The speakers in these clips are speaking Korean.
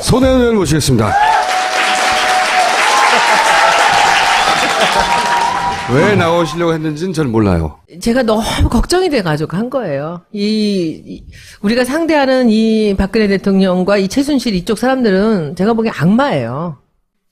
손혜원 의원 모시겠습니다. 왜 나오시려고 했는지는 전 몰라요. 제가 너무 걱정이 돼가지고 한 거예요. 우리가 상대하는 이 박근혜 대통령과 이 최순실 이쪽 사람들은 제가 보기엔 악마예요.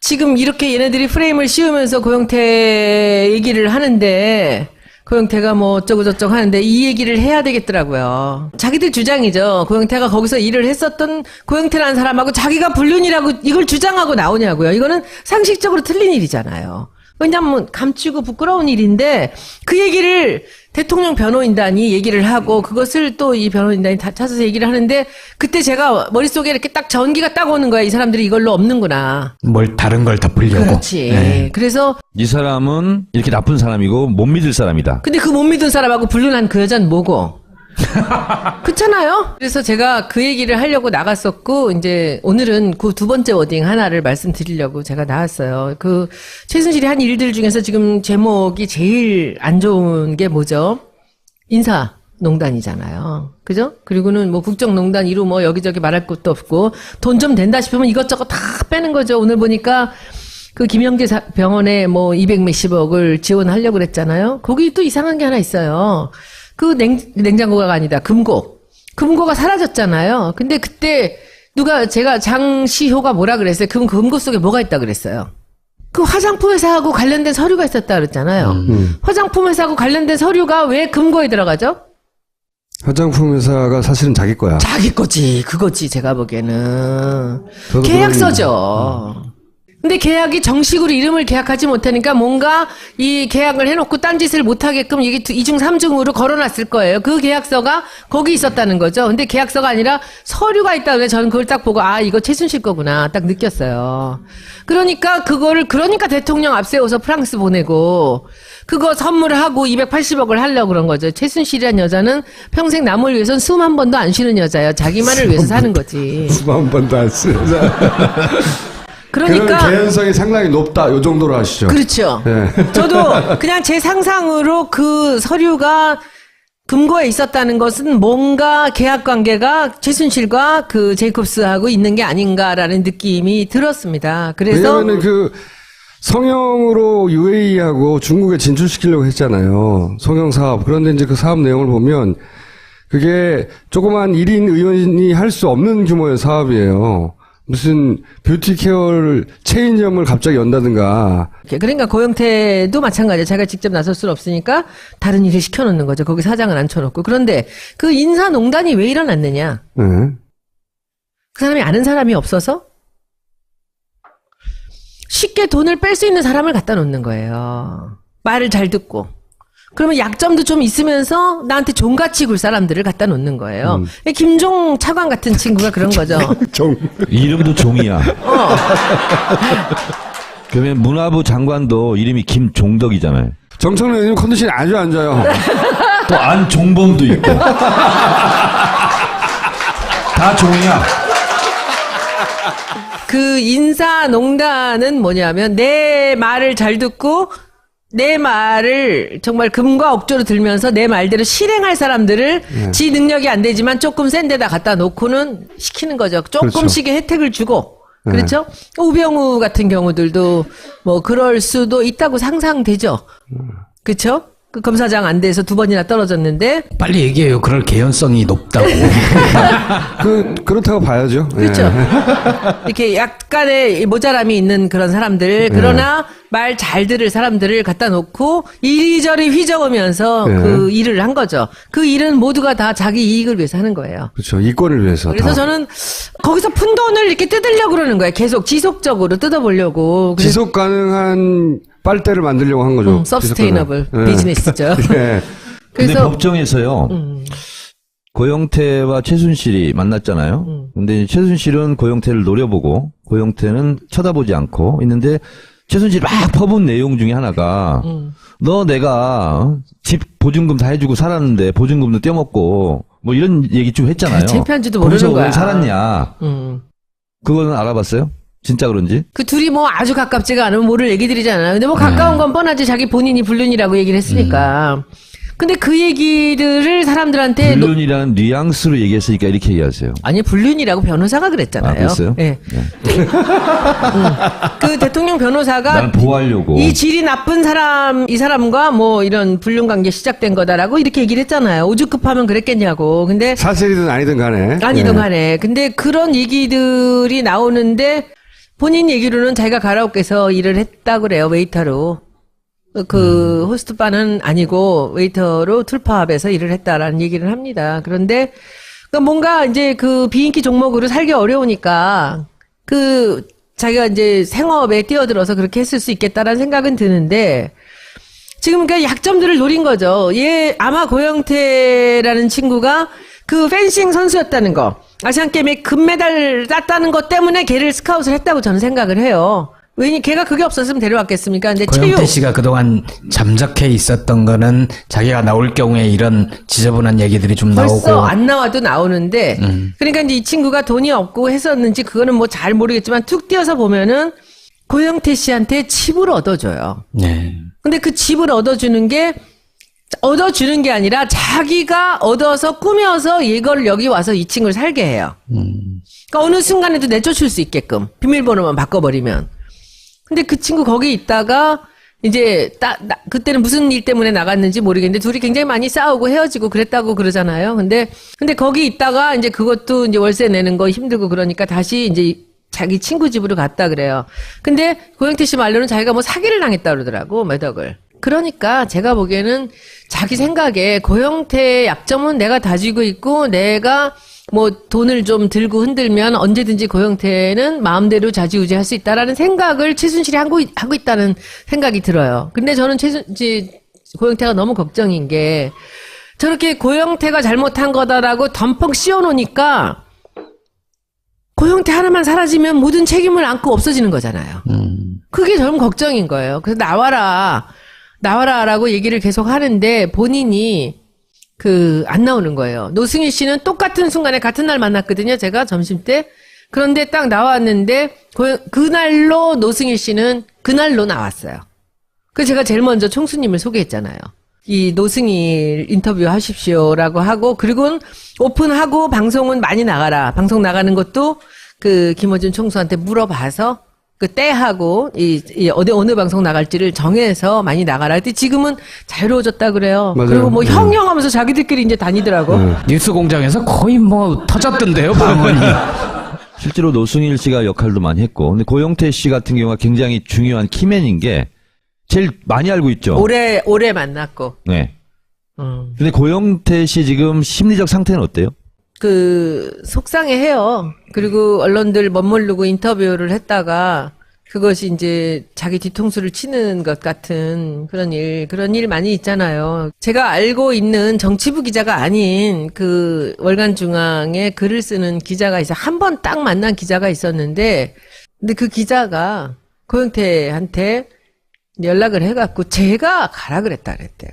지금 이렇게 얘네들이 프레임을 씌우면서 고영태 얘기를 하는데, 고영태가 뭐 어쩌고저쩌고 하는데 이 얘기를 해야 되겠더라고요. 자기들 주장이죠. 고영태가 거기서 일을 했었던 고영태라는 사람하고 자기가 불륜이라고 이걸 주장하고 나오냐고요. 이거는 상식적으로 틀린 일이잖아요. 왜냐면 감추고 부끄러운 일인데 그 얘기를 대통령 변호인단이 얘기를 하고 그것을 또 이 변호인단이 다 찾아서 얘기를 하는데 그때 제가 머릿속에 이렇게 딱 전기가 딱 오는 거야. 이 사람들이 이걸로 없는구나. 뭘 다른 걸 덮으려고. 그렇지. 네. 그래서 이 사람은 이렇게 나쁜 사람이고 못 믿을 사람이다. 근데 그 못 믿은 사람하고 불륜한 그 여자는 뭐고? 그렇잖아요? 그래서 제가 그 얘기를 하려고 나갔었고, 이제 오늘은 그 두 번째 워딩 하나를 말씀드리려고 제가 나왔어요. 그 최순실이 한 일들 중에서 지금 제목이 제일 안 좋은 게 뭐죠? 인사농단이잖아요. 그죠? 그리고는 뭐 국정농단 이루 뭐 여기저기 말할 것도 없고, 돈 좀 된다 싶으면 이것저것 다 빼는 거죠. 오늘 보니까 그 김영재 병원에 뭐 200 몇십억을 지원하려고 그랬잖아요. 거기 또 이상한 게 하나 있어요. 그 냉장고가 아니다. 금고가 사라졌잖아요. 근데 그때 제가 장시호가 뭐라 그랬어요? 금고 속에 뭐가 있다 그랬어요? 그 화장품 회사하고 관련된 서류가 있었다 그랬잖아요. 화장품 회사하고 관련된 서류가 왜 금고에 들어가죠? 화장품 회사가 사실은 자기 거야. 자기 거지. 그거지. 제가 보기에는. 계약서죠. 근데 계약이 정식으로 이름을 계약하지 못하니까 뭔가 이 계약을 해놓고 딴짓을 못하게끔 이게 2중 3중으로 걸어놨을 거예요. 그 계약서가 거기 있었다는 거죠. 근데 계약서가 아니라 서류가 있다고 저는 그걸 딱 보고 이거 최순실 거구나 딱 느꼈어요. 그러니까 대통령 앞세워서 프랑스 보내고 그거 선물하고 280억을 하려고 그런 거죠. 최순실이라는 여자는 평생 남을 위해서는 숨 한 번도 안 쉬는 여자예요. 자기만을 위해서 사는 거지. 숨 한 번도 안 쓰는 여자. 그러니까 그런 개연성이 상당히 높다. 요 정도로 하시죠. 그렇죠. 네. 저도 그냥 제 상상으로 그 서류가 금고에 있었다는 것은 뭔가 계약 관계가 최순실과 그 제이콥스하고 있는 게 아닌가라는 느낌이 들었습니다. 그래서 왜냐면은 그 성형으로 UAE하고 중국에 진출시키려고 했잖아요. 성형 사업. 그런데 이제 그 사업 내용을 보면 그게 조그만 1인 의원이 할 수 없는 규모의 사업이에요. 무슨 뷰티 케어를 체인점을 갑자기 연다든가. 그러니까 고영태도 마찬가지예요. 자기가 직접 나설 수는 없으니까 다른 일을 시켜놓는 거죠. 거기 사장을 앉혀놓고. 그런데 그 인사농단이 왜 일어났느냐? 네. 그 사람이 아는 사람이 없어서 쉽게 돈을 뺄 수 있는 사람을 갖다 놓는 거예요. 말을 잘 듣고. 그러면 약점도 좀 있으면서 나한테 종같이 굴 사람들을 갖다 놓는 거예요. 김종 차관 같은 친구가 그런 거죠. 이름도 종이야. 그러면 문화부 장관도 이름이 김종덕이잖아요. 정청래 의원님 컨디션이 아주 안 좋아요. 또 안종범도 있고. 다 종이야. 그 인사농단은 뭐냐면 내 말을 잘 듣고 내 말을 정말 금과 억조로 들면서 내 말대로 실행할 사람들을 지 능력이 안 되지만 조금 센 데다 갖다 놓고는 시키는 거죠. 조금씩의 그렇죠. 혜택을 주고. 그렇죠? 우병우 같은 경우들도 뭐 그럴 수도 있다고 상상되죠. 그렇죠? 그 검사장 안 돼서 2번이나 떨어졌는데. 빨리 얘기해요. 그럴 개연성이 높다고. 그렇다고 봐야죠. 그렇죠. 이렇게 약간의 모자람이 있는 그런 사람들, 그러나 말 잘 들을 사람들을 갖다 놓고 이리저리 휘저으면서 그 일을 한 거죠. 그 일은 모두가 다 자기 이익을 위해서 하는 거예요. 그렇죠. 이권을 위해서. 그래서 다. 저는 거기서 푼 돈을 이렇게 뜯으려고 그러는 거예요. 계속 지속적으로 뜯어보려고. 지속 가능한 빨대를 만들려고 한 거죠. 서스테이너블 비즈니스죠. 네. 근데 법정에서요. 고영태와 최순실이 만났잖아요. 근데 최순실은 고영태를 노려보고 고영태는 쳐다보지 않고 있는데 최순실이 막 퍼본 내용 중에 하나가 너 내가 집 보증금 다 해주고 살았는데 보증금도 떼먹고 뭐 이런 얘기 좀 했잖아요. 창피한지도 모르는 거야. 왜 살았냐. 그거는 알아봤어요? 진짜 그런지? 그 둘이 뭐 아주 가깝지가 않으면 모를 얘기들이잖아요. 근데 뭐 가까운 건 뻔하지. 자기 본인이 불륜이라고 얘기를 했으니까. 근데 그 얘기들을 사람들한테 불륜이라는 뉘앙스로 얘기했으니까 이렇게 얘기하세요. 아니 불륜이라고 변호사가 그랬잖아요. 아, 그랬어요? 네. 그 대통령 변호사가 나는 보호하려고. 이 질이 나쁜 사람, 이 사람과 뭐 이런 불륜 관계 시작된 거다라고 이렇게 얘기를 했잖아요. 오죽급하면 그랬겠냐고. 근데 사실이든 아니든 간에. 아니든 예. 간에. 근데 그런 얘기들이 나오는데 본인 얘기로는 자기가 가라오케에서 일을 했다 그래요. 웨이터로. 그 호스트바는 아니고 웨이터로 툴팝에서 일을 했다라는 얘기를 합니다. 그런데 뭔가 이제 그 비인기 종목으로 살기 어려우니까 그 자기가 이제 생업에 뛰어들어서 그렇게 했을 수 있겠다라는 생각은 드는데 지금 그 약점들을 노린 거죠. 얘 아마 고영태라는 친구가 그 펜싱 선수였다는 거, 아시안게임에 금메달 땄다는 것 때문에 걔를 스카웃을 했다고 저는 생각을 해요. 왜냐 걔가 그게 없었으면 데려왔겠습니까? 근데 고영태 씨가 그동안 잠적해 있었던 거는 자기가 나올 경우에 이런 지저분한 얘기들이 좀 벌써 나오고 안 나와도 나오는데 그러니까 이제 이 친구가 돈이 없고 했었는지 그거는 뭐 잘 모르겠지만 툭 띄어서 보면은 고영태 씨한테 칩을 얻어줘요. 네. 근데 그 칩을 얻어주는 게 아니라 자기가 얻어서 꾸며서 이걸 여기 와서 이 친구를 살게 해요. 그러니까 어느 순간에도 내쫓을 수 있게끔 비밀번호만 바꿔버리면. 근데 그 친구 거기 있다가 이제 그때는 무슨 일 때문에 나갔는지 모르겠는데 둘이 굉장히 많이 싸우고 헤어지고 그랬다고 그러잖아요. 근데 거기 있다가 이제 그것도 이제 월세 내는 거 힘들고 그러니까 다시 이제 자기 친구 집으로 갔다 그래요. 근데 고영태 씨 말로는 자기가 뭐 사기를 당했다 그러더라고, 몇 억을. 그러니까 제가 보기에는 자기 생각에 고영태의 약점은 내가 다지고 있고 내가 뭐 돈을 좀 들고 흔들면 언제든지 고영태는 마음대로 좌지우지할 수 있다라는 생각을 최순실이 하고 있다는 생각이 들어요. 근데 저는 고영태가 너무 걱정인 게 저렇게 고영태가 잘못한 거다라고 덤펑 씌워놓으니까 고영태 하나만 사라지면 모든 책임을 안고 없어지는 거잖아요. 그게 저는 걱정인 거예요. 그래서 나와라라고 얘기를 계속 하는데 본인이 안 나오는 거예요. 노승일 씨는 똑같은 순간에 같은 날 만났거든요. 제가 점심 때. 그런데 딱 나왔는데 그날로 노승일 씨는 그날로 나왔어요. 그래서 제가 제일 먼저 총수님을 소개했잖아요. 이 노승일 인터뷰 하십시오라고 하고 그리고는 오픈하고 방송은 많이 나가라. 방송 나가는 것도 그 김어준 총수한테 물어봐서 그 때하고 어느 방송 나갈지를 정해서 많이 나가라. 근데 지금은 자유로워졌다 그래요. 맞아요. 그리고 뭐 형형 하면서 자기들끼리 이제 다니더라고. 뉴스 공장에서 거의 뭐 터졌던데요, 방언이. 실제로 노승일 씨가 역할도 많이 했고, 근데 고영태 씨 같은 경우가 굉장히 중요한 키맨인 게 제일 많이 알고 있죠. 오래 만났고. 네. 근데 고영태 씨 지금 심리적 상태는 어때요? 속상해해요. 그리고 언론들 멋모르고 인터뷰를 했다가 그것이 이제 자기 뒤통수를 치는 것 같은 그런 일 많이 있잖아요. 제가 알고 있는 정치부 기자가 아닌 그 월간중앙에 글을 쓰는 기자가 있어. 한 번 딱 만난 기자가 있었는데, 근데 그 기자가 고영태한테 연락을 해갖고 제가 가라 그랬다 그랬대요.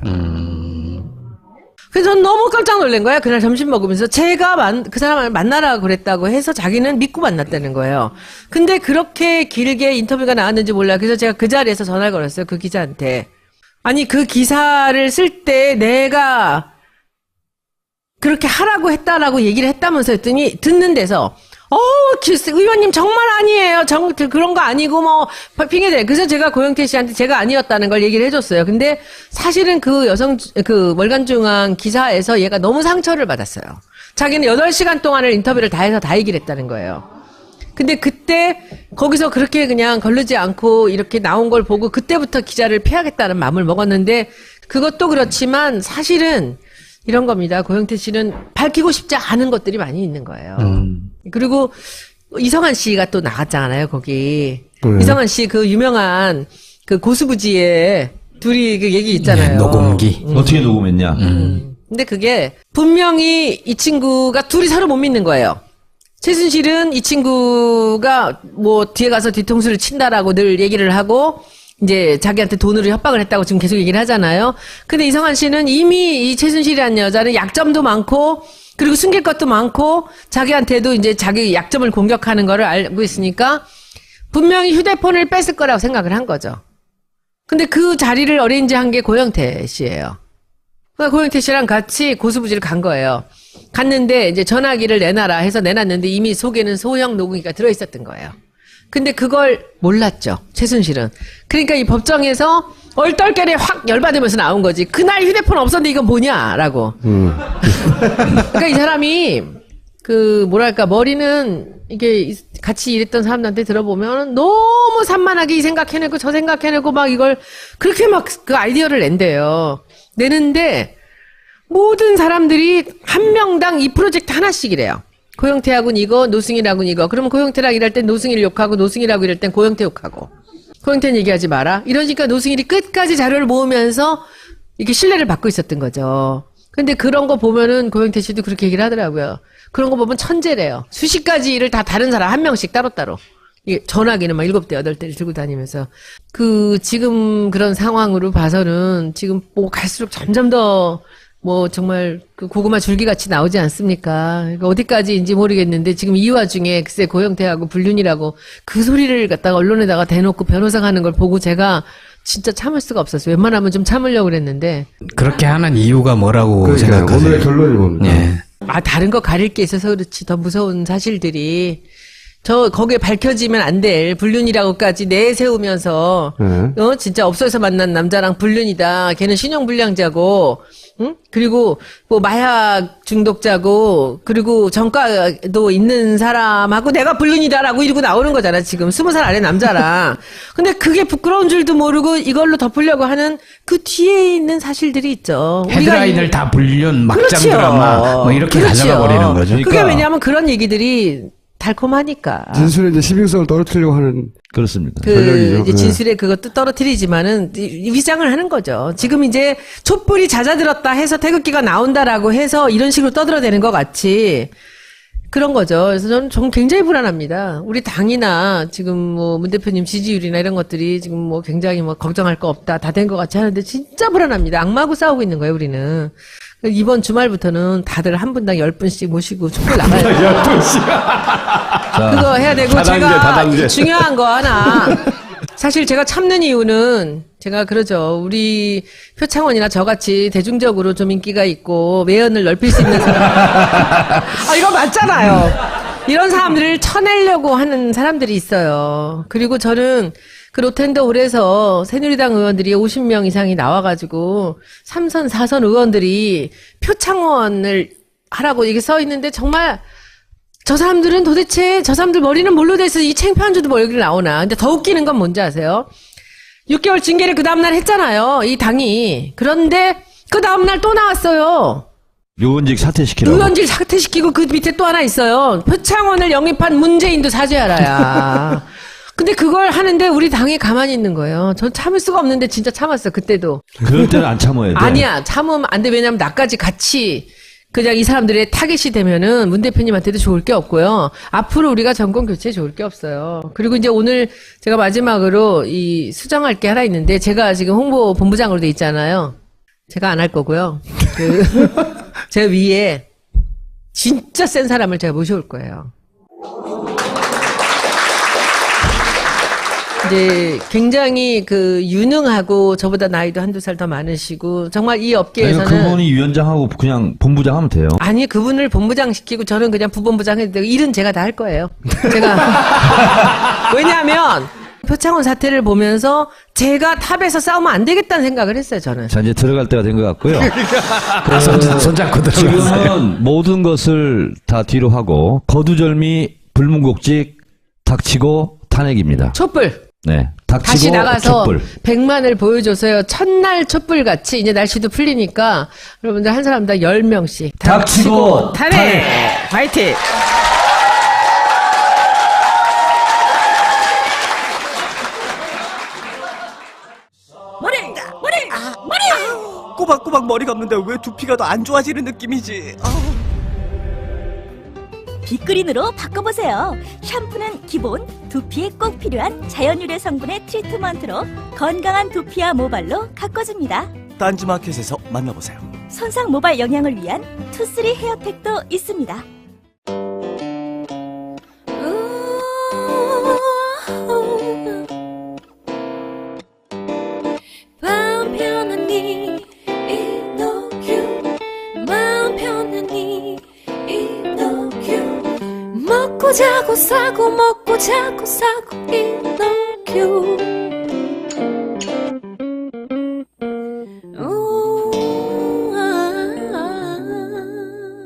그래서 전 너무 깜짝 놀란 거야. 그날 점심 먹으면서 제가 그 사람을 만나라 그랬다고 해서 자기는 믿고 만났다는 거예요. 근데 그렇게 길게 인터뷰가 나왔는지 몰라요. 그래서 제가 그 자리에서 전화를 걸었어요. 그 기자한테. 아니 그 기사를 쓸 때 내가 그렇게 하라고 했다라고 얘기를 했다면서 했더니 듣는 데서 의원님 정말 아니에요. 그런 거 아니고 뭐 핑계대. 그래서 제가 고영태 씨한테 제가 아니었다는 걸 얘기를 해줬어요. 근데 사실은 그 월간중앙 기사에서 얘가 너무 상처를 받았어요. 자기는 8시간 동안을 인터뷰를 다 해서 다 얘기를 했다는 거예요. 근데 그때 거기서 그렇게 그냥 거르지 않고 이렇게 나온 걸 보고 그때부터 기자를 피하겠다는 마음을 먹었는데 그것도 그렇지만 사실은 이런 겁니다. 고영태 씨는 밝히고 싶지 않은 것들이 많이 있는 거예요. 그리고 이성한 씨가 또 나갔잖아요, 거기. 이성한 씨 그 유명한 그 고수부지에 둘이 그 얘기 있잖아요. 네, 녹음기. 어떻게 녹음했냐? 근데 그게 분명히 이 친구가 둘이 서로 못 믿는 거예요. 최순실은 이 친구가 뭐 뒤에 가서 뒤통수를 친다라고 늘 얘기를 하고 이제 자기한테 돈으로 협박을 했다고 지금 계속 얘기를 하잖아요. 근데 이성한 씨는 이미 이 최순실이라는 여자는 약점도 많고 그리고 숨길 것도 많고 자기한테도 이제 자기 약점을 공격하는 거를 알고 있으니까 분명히 휴대폰을 뺐을 거라고 생각을 한 거죠. 근데 그 자리를 어레인지한 게 고영태 씨예요. 그러니까 고영태 씨랑 같이 고수부지를 간 거예요. 갔는데 이제 전화기를 내놔라 해서 내놨는데 이미 속에는 소형 녹음기가 들어있었던 거예요. 근데 그걸 몰랐죠. 최순실은. 그러니까 이 법정에서 얼떨결에 확 열받으면서 나온 거지. 그날 휴대폰 없었는데 이건 뭐냐라고. 그러니까 이 사람이 뭐랄까 머리는 이게 같이 일했던 사람들한테 들어보면 너무 산만하게 이 생각해내고 저 생각해내고 막 이걸 그렇게 막 그 아이디어를 낸대요. 내는데 모든 사람들이 한 명당 이 프로젝트 하나씩이래요. 고영태하고는 이거, 노승일하고는 이거. 그러면 고영태랑 일할 땐 노승일 욕하고 노승일하고 일할 땐 고영태 욕하고. 고영태는 얘기하지 마라. 이러니까 노승일이 끝까지 자료를 모으면서 이렇게 신뢰를 받고 있었던 거죠. 근데 그런 거 보면은 고영태 씨도 그렇게 얘기를 하더라고요. 그런 거 보면 천재래요. 수십 가지 일을 다 다른 사람 한 명씩 따로따로. 이게 전화기는 막 7대, 8대를 들고 다니면서. 지금 그런 상황으로 봐서는 지금 뭐 갈수록 점점 더 정말 고구마 줄기같이 나오지 않습니까? 그러니까 어디까지인지 모르겠는데 지금 이 와중에 글쎄 고영태하고 불륜이라고 그 소리를 갖다가 언론에다가 대놓고 변호사가 하는 걸 보고 제가 진짜 참을 수가 없었어요. 웬만하면 좀 참으려고 그랬는데. 그렇게 하는 이유가 뭐라고 그러니까 생각하세요? 오늘의 결론이 뭡니까? 예. 다른 거 가릴 게 있어서 그렇지 더 무서운 사실들이 거기에 밝혀지면 안 될 불륜이라고까지 내세우면서 진짜 업소에서 만난 남자랑 불륜이다. 걔는 신용불량자고, 응? 그리고 마약 중독자고, 그리고 전과도 있는 사람하고 내가 불륜이다라고 이러고 나오는 거잖아. 지금 20살 아래 남자랑. 근데 그게 부끄러운 줄도 모르고 이걸로 덮으려고 하는 그 뒤에 있는 사실들이 있죠. 헤드라인을 다 불륜, 막장 그렇지요. 드라마 뭐 이렇게 그렇지요. 가져가 버리는 거죠. 그게 그러니까. 왜냐하면 그런 얘기들이 달콤하니까. 진술의 이제 신빙성을 떨어뜨리려고 하는 그렇습니다. 전략이죠. 이제 네. 진술에 그것도 떨어뜨리지만은 위장을 하는 거죠. 지금 이제 촛불이 잦아들었다 해서 태극기가 나온다라고 해서 이런 식으로 떠들어대는 것 같이 그런 거죠. 그래서 저는 굉장히 불안합니다. 우리 당이나 지금 문 대표님 지지율이나 이런 것들이 지금 굉장히 걱정할 거 없다 다 된 것 같이 하는데 진짜 불안합니다. 악마하고 싸우고 있는 거예요, 우리는. 이번 주말부터는 다들 한 분당 10분씩 모시고 촛불 나가야 돼요. 10분씩. 그거 해야 되고 다단계. 중요한 거 하나. 사실 제가 참는 이유는 제가 그러죠. 우리 표창원이나 저같이 대중적으로 좀 인기가 있고 외연을 넓힐 수 있는 사람. 이거 맞잖아요. 이런 사람들을 쳐내려고 하는 사람들이 있어요. 그리고 저는 롯텐더 홀에서 새누리당 의원들이 50명 이상이 나와가지고 3선, 4선 의원들이 표창원을 하라고 이게 써 있는데 정말 저 사람들은 도대체 저 사람들 머리는 뭘로 돼서 이 창피한 줄도 모르게 나오나. 근데 더 웃기는 건 뭔지 아세요? 6개월 징계를 그 다음날 했잖아요. 이 당이. 그런데 그 다음날 또 나왔어요. 의원직 사퇴시키라고. 의원직 사퇴시키고 그 밑에 또 하나 있어요. 표창원을 영입한 문재인도 사죄하라야. 근데 그걸 하는데 우리 당이 가만히 있는 거예요. 전 참을 수가 없는데 진짜 참았어. 그때도. 그럴 때는 안 참아야 돼. 아니야. 참으면 안 돼. 왜냐면 나까지 같이 그냥 이 사람들의 타겟이 되면은 문 대표님한테도 좋을 게 없고요. 앞으로 우리가 정권 교체에 좋을 게 없어요. 그리고 이제 오늘 제가 마지막으로 수정할 게 하나 있는데 제가 지금 홍보 본부장으로 돼 있잖아요. 제가 안 할 거고요. 제 위에 진짜 센 사람을 제가 모셔올 거예요. 이제 굉장히 유능하고 저보다 나이도 한두 살 더 많으시고 정말 이 업계에서는 그분이 위원장하고 그냥 본부장 하면 돼요. 아니 그분을 본부장 시키고 저는 그냥 부본부장 해도 되고 일은 제가 다 할 거예요. 제가 왜냐하면 표창원 사태를 보면서 제가 탑에서 싸우면 안 되겠다는 생각을 했어요. 저는. 자, 이제 들어갈 때가 된 것 같고요. 손잡고 들어갔어요. 지금은 모든 것을 다 뒤로 하고 거두절미 불문곡직 닥치고 탄핵입니다. 촛불. 네, 닥치고 다시 나가서 촛불. 100만을 보여줘서요. 첫날 촛불 같이 이제 날씨도 풀리니까 여러분들 한 사람당 10명씩 닥치고 탄핵! 화이팅! 꼬박꼬박 머리 감는데 왜 두피가 더 안 좋아지는 느낌이지? 빅그린으로 바꿔보세요. 샴푸는 기본, 두피에 꼭 필요한 자연유래 성분의 트리트먼트로 건강한 두피와 모발로 가꿔줍니다. 딴지마켓에서 만나보세요. 손상 모발 영양을 위한 투쓰리 헤어팩도 있습니다. 밤 편안히 이노큐 사고 먹고 자고 사고 이렇게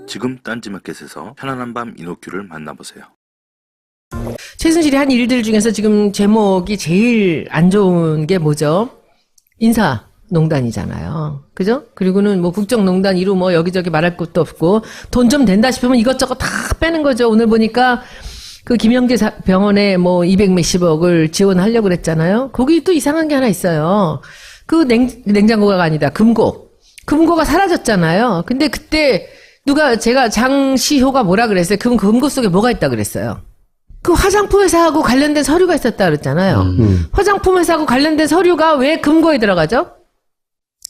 지금 딴지마켓에서 편안한 밤 이노큐를 만나보세요. 최순실이 한 일들 중에서 지금 제목이 제일 안 좋은 게 뭐죠? 인사농단이잖아요. 그죠? 그리고는 뭐 국정농단 이루 뭐 여기저기 말할 것도 없고 돈 좀 된다 싶으면 이것저것 다 빼는 거죠. 오늘 보니까 그 김영재 병원에 뭐 200 몇십억을 지원하려고 그랬잖아요. 거기 또 이상한 게 하나 있어요. 그 냉장고가 아니다. 금고가 사라졌잖아요. 근데 그때 제가 장시호가 뭐라 그랬어요? 금고 속에 뭐가 있다 그랬어요? 그 화장품 회사하고 관련된 서류가 있었다 그랬잖아요. 화장품 회사하고 관련된 서류가 왜 금고에 들어가죠?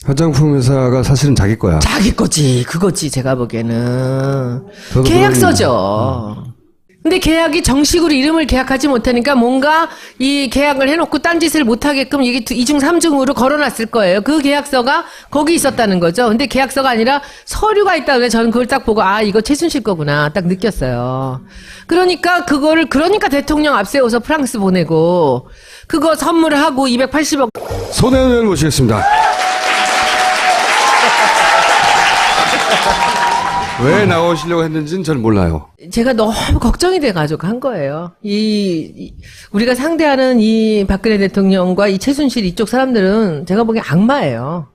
화장품 회사가 사실은 자기 거야. 자기 거지. 그거지. 제가 보기에는. 저도 계약서죠. 근데 계약이 정식으로 이름을 계약하지 못하니까 뭔가 이 계약을 해놓고 딴짓을 못하게끔 이게 2중 3중으로 걸어놨을 거예요. 그 계약서가 거기 있었다는 거죠. 근데 계약서가 아니라 서류가 있다고 저는 그걸 딱 보고 이거 최순실 거구나 딱 느꼈어요. 그러니까 대통령 앞세워서 프랑스 보내고 그거 선물하고 280억. 손혜원 의원 모시겠습니다. 왜 나오시려고 했는지는 전 몰라요. 제가 너무 걱정이 돼가지고 한 거예요. 우리가 상대하는 이 박근혜 대통령과 이 최순실 이쪽 사람들은 제가 보기엔 악마예요.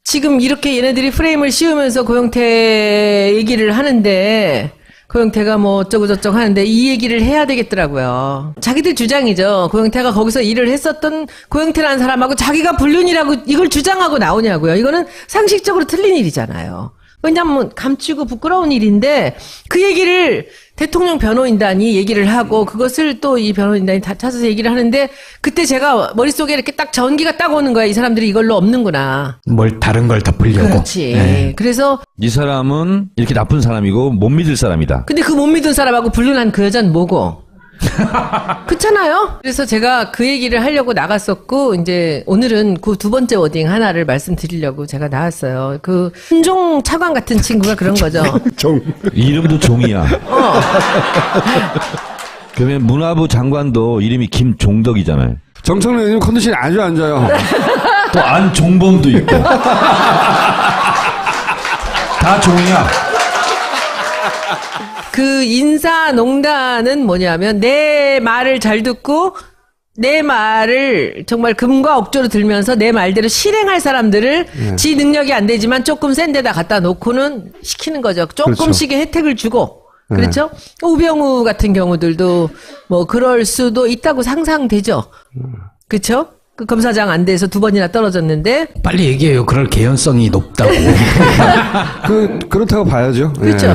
지금 이렇게 얘네들이 프레임을 씌우면서 고영태 얘기를 하는데, 고영태가 뭐 어쩌고저쩌고 하는데 이 얘기를 해야 되겠더라고요. 자기들 주장이죠. 고영태가 거기서 일을 했었던 고영태라는 사람하고 자기가 불륜이라고 이걸 주장하고 나오냐고요. 이거는 상식적으로 틀린 일이잖아요. 왜냐면 감추고 부끄러운 일인데 그 얘기를 대통령 변호인단이 얘기를 하고 그것을 또 이 변호인단이 다 찾아서 얘기를 하는데 그때 제가 머릿속에 이렇게 딱 전기가 딱 오는 거야. 이 사람들이 이걸로 없는구나. 뭘 다른 걸 덮으려고. 그렇지. 네. 그래서 이 사람은 이렇게 나쁜 사람이고 못 믿을 사람이다. 근데 그 못 믿은 사람하고 불륜한 그 여자는 뭐고? 그렇잖아요? 그래서 제가 그 얘기를 하려고 나갔었고, 이제 오늘은 그 두 번째 워딩 하나를 말씀드리려고 제가 나왔어요. 그, 순종 차관 같은 친구가 그런 거죠. 이름도 종이야. 그러면 문화부 장관도 이름이 김종덕이잖아요. 정청래 의원님 컨디션이 아주 안 좋아요. 또 안종범도 있고. 다 종이야. 그 인사농단은 뭐냐면 내 말을 잘 듣고 내 말을 정말 금과 억조로 들면서 내 말대로 실행할 사람들을 지 능력이 안 되지만 조금 센 데다 갖다 놓고는 시키는 거죠. 조금씩의 혜택을 주고. 그렇죠? 우병우 같은 경우들도 뭐 그럴 수도 있다고 상상되죠. 그렇죠? 그 검사장 안 돼서 2번이나 떨어졌는데. 빨리 얘기해요. 그럴 개연성이 높다고. 그렇다고 봐야죠. 그렇죠. 예.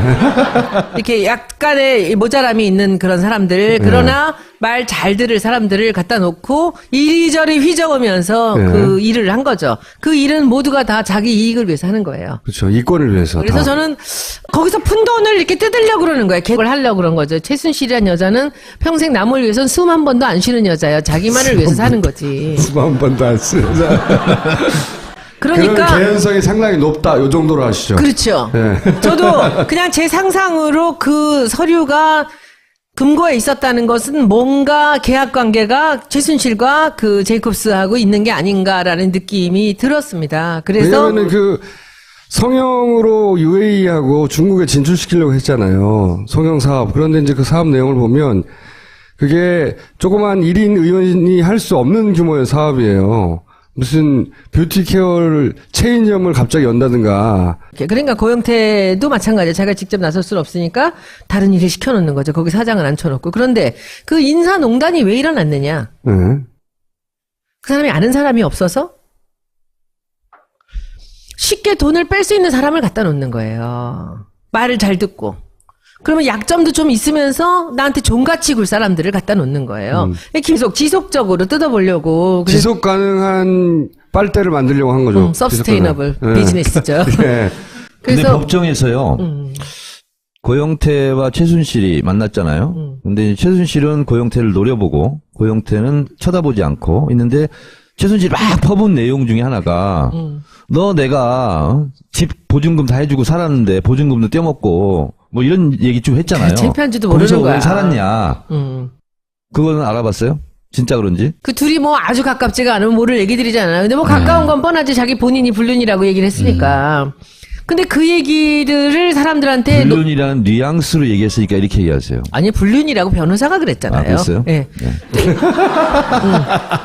이렇게 약간의 모자람이 있는 그런 사람들, 그러나 말 잘 들을 사람들을 갖다 놓고 이리저리 휘저으면서 그 일을 한 거죠. 그 일은 모두가 다 자기 이익을 위해서 하는 거예요. 그렇죠. 이권을 위해서. 그래서 다. 저는 거기서 푼돈을 이렇게 뜯으려고 그러는 거예요. 개걸 하려고 그런 거죠. 최순실이라는 여자는 평생 남을 위해서는 숨 한 번도 안 쉬는 여자예요. 자기만을 위해서 사는 거지. 숨 한 번도 안 쓰자. 그러니까 그런 개연성이 상당히 높다. 요 정도로 하시죠. 그렇죠. 예. 저도 그냥 제 상상으로 그 서류가 금고에 있었다는 것은 뭔가 계약 관계가 최순실과 그 제이콥스하고 있는 게 아닌가라는 느낌이 들었습니다. 그래서 왜냐면은 그 성형으로 UAE하고 중국에 진출시키려고 했잖아요. 성형 사업. 그런데 이제 그 사업 내용을 보면 그게 조그만 1인 의원이 할 수 없는 규모의 사업이에요. 무슨 뷰티 케어를 체인점을 갑자기 연다든가. 그러니까 고영태도 마찬가지예요. 자기가 직접 나설 수는 없으니까 다른 일을 시켜놓는 거죠. 거기 사장을 앉혀놓고. 그런데 그 인사농단이 왜 일어났느냐? 네. 그 사람이 아는 사람이 없어서 쉽게 돈을 뺄 수 있는 사람을 갖다 놓는 거예요. 말을 잘 듣고. 그러면 약점도 좀 있으면서 나한테 종같이 굴 사람들을 갖다 놓는 거예요. 계속 지속적으로 뜯어보려고. 지속 가능한 빨대를 만들려고 한 거죠. 서스테이너블 네. 비즈니스죠. 네. 근데 그래서 법정에서요. 고영태와 최순실이 만났잖아요. 근데 최순실은 고영태를 노려보고 고영태는 쳐다보지 않고 있는데 최순실이 막 퍼본 내용 중에 하나가 너 내가 집 보증금 다 해주고 살았는데 보증금도 떼먹고 뭐 이런 얘기 좀 했잖아요. 창피한지도 거기서 모르는 거야. 왜 살았냐. 그거는 알아봤어요? 진짜 그런지? 그 둘이 뭐 아주 가깝지가 않으면 모를 얘기들이잖아요. 근데 뭐 가까운 건 뻔하지. 자기 본인이 불륜이라고 얘기를 했으니까. 근데 그 얘기들을 사람들한테 불륜이라는 뉘앙스로 얘기했으니까 이렇게 얘기하세요. 아니 불륜이라고 변호사가 그랬잖아요. 아, 그랬어요? 네.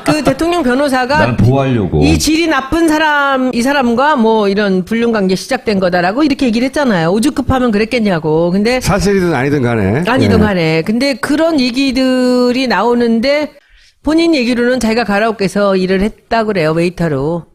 그 대통령 변호사가 날 보호하려고. 이 질이 나쁜 사람, 이 사람과 뭐 이런 불륜 관계 시작된 거다라고 이렇게 얘기를 했잖아요. 오죽급하면 그랬겠냐고. 근데 사실이든 아니든 간에. 아니든 예. 간에. 근데 그런 얘기들이 나오는데 본인 얘기로는 자기가 가라오케에서 일을 했다 그래요. 웨이터로.